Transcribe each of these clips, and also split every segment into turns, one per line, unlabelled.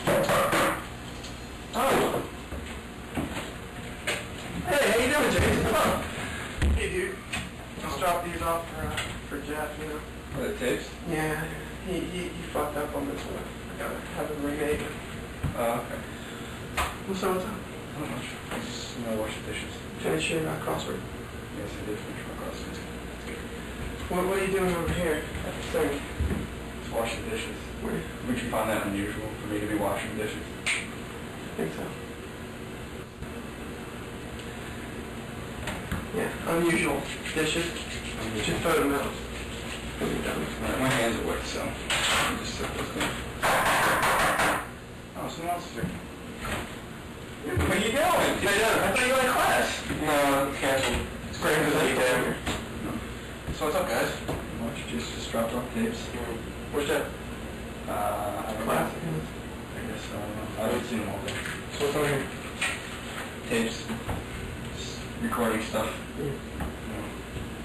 Oh. Hey, how you doing, Jason? Come on. Hey, dude. Just drop these off for Jeff, you know.
What, the tapes?
Yeah, he fucked up on this one. I gotta have him remade it.
Oh, okay.
What's up?
Not much. I just, wash the dishes.
Finish your crossword.
Yes, I did finish my crossword. That's good.
What are you doing over here at the sink?
Just wash the dishes.
Where?
Would you find that unusual for me to be washing dishes?
I think so. Yeah, unusual dishes. Just throw them out.
Right, my hands are wet, so I'll just set those down. Oh, someone else is here. Where are you going? I thought you were in class. No, it's canceled. It's great because you down here. So what's up, guys? Why don't you just drop off tapes?
Where's that?
I don't know.
Class.
I guess so. I don't know. I haven't seen them all day.
So what's on here?
Tapes. Just recording stuff.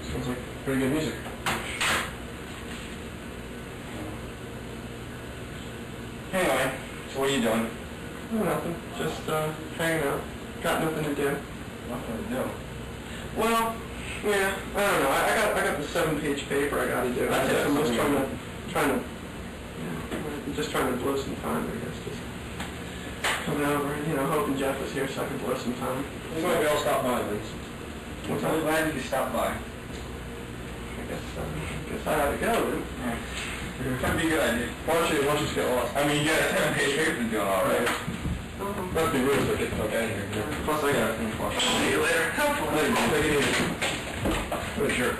Sounds like pretty good music.
Anyway, so what are you doing?
Oh, nothing. Just hanging out. Got nothing to do.
Nothing to do.
Well, yeah, I don't know. I got the 7-page paper I got to do.
That's it.
I'm just trying to blow some time, I guess. Just coming over, hoping Jeff was here so I could blow some time.
Maybe I'll stop by, at least.
What's
I'm
up?
glad you could stop by.
I guess I had to go then.
That'd be a good idea.
Why don't you just get lost?
I mean, you got a 7-page paper to do all right.
Must be rude if I get the fuck out of here. Plus I got to finish washing. See you later.
Later.
Take it easy.
What a jerk.